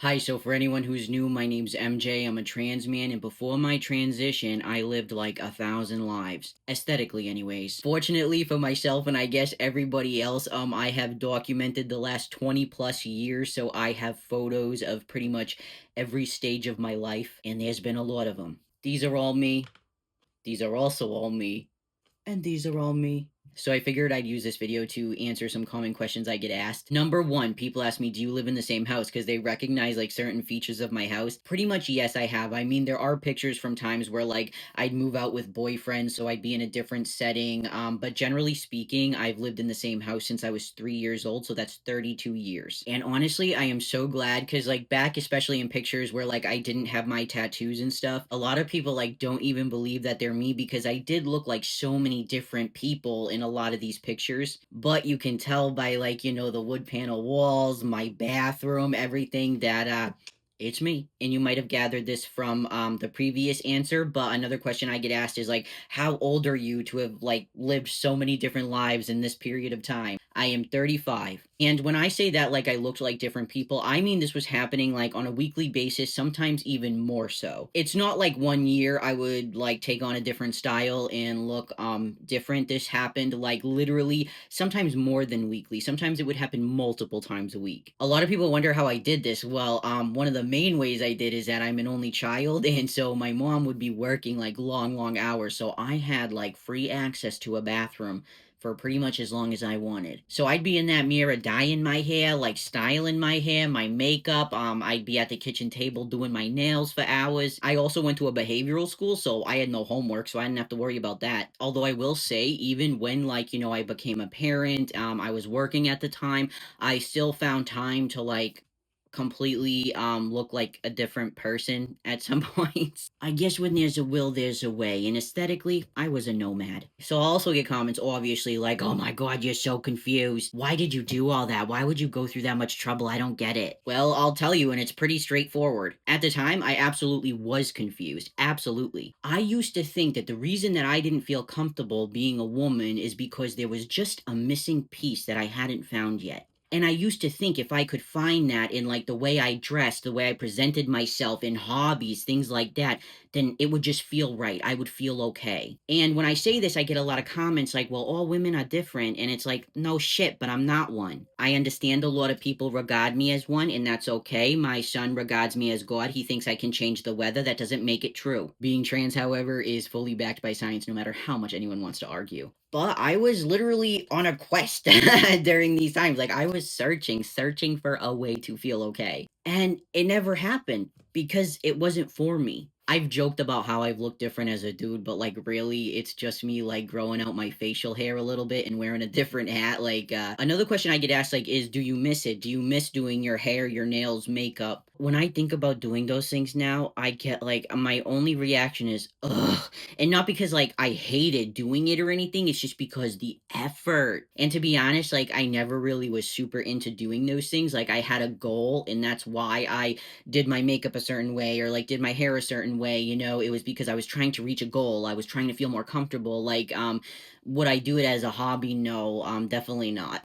Hi, so for anyone who's new, my name's MJ. I'm a trans man, and before my transition, I lived like 1,000 lives. Aesthetically, anyways. Fortunately for myself and I guess everybody else, I have documented the last 20 plus years, so I have photos of pretty much every stage of my life, and there's been a lot of them. These are all me. These are also all me. And these are all me. So I figured I'd use this video to answer some common questions I get asked. Number one, people ask me, do you live in the same house? Because they recognize like certain features of my house. Pretty much, yes, I have. I mean, there are pictures from times where like I'd move out with boyfriends, so I'd be in a different setting. But generally speaking, I've lived in the same house since I was 3 years old, so that's 32 years. And honestly, I am so glad because like back, especially in pictures where like I didn't have my tattoos and stuff, a lot of people like don't even believe that they're me because I did look like so many different people in a lot of these pictures. But you can tell by like, the wood panel walls, my bathroom, everything that it's me. And you might have gathered this from the previous answer, but another question I get asked is like, how old are you to have like lived so many different lives in this period of time? I am 35. And when I say that like I looked like different people, I mean this was happening like on a weekly basis, sometimes even more so. It's not like one year I would like take on a different style and look different. This happened like literally sometimes more than weekly. Sometimes it would happen multiple times a week. A lot of people wonder how I did this. Well, one of the main ways I did is that I'm an only child, and so my mom would be working like long hours, so I had like free access to a bathroom for pretty much as long as I wanted. So I'd be in that mirror dyeing my hair, like styling my hair, my makeup. I'd be at the kitchen table doing my nails for hours. I also went to a behavioral school, so I had no homework, so I didn't have to worry about that. Although I will say, even when like, I became a parent, I was working at the time, I still found time to like completely look like a different person at some points. I guess when there's a will, there's a way, and aesthetically, I was a nomad. So I'll also get comments, obviously, like, oh my god, you're so confused. Why did you do all that? Why would you go through that much trouble? I don't get it. Well, I'll tell you, and it's pretty straightforward. At the time, I absolutely was confused. Absolutely. I used to think that the reason that I didn't feel comfortable being a woman is because there was just a missing piece that I hadn't found yet. And I used to think if I could find that in like the way I dressed, the way I presented myself in hobbies, things like that, then it would just feel right. I would feel okay. And when I say this, I get a lot of comments like, well, all women are different. And it's like, no shit, but I'm not one. I understand a lot of people regard me as one, and that's okay. My son regards me as God. He thinks I can change the weather. That doesn't make it true. Being trans, however, is fully backed by science, no matter how much anyone wants to argue. But I was literally on a quest during these times. Like I was searching for a way to feel okay. And it never happened because it wasn't for me. I've joked about how I've looked different as a dude, but like really it's just me like growing out my facial hair a little bit and wearing a different hat. Like another question I get asked like is do you miss it? Do you miss doing your hair, your nails, makeup? When I think about doing those things now, I get like my only reaction is ugh, and not because like I hated doing it or anything, it's just because the effort. And to be honest, like I never really was super into doing those things. Like I had a goal, and that's why I did my makeup a certain way or like did my hair a certain way, it was because I was trying to reach a goal. I was trying to feel more comfortable. Like would I do it as a hobby? No, definitely not.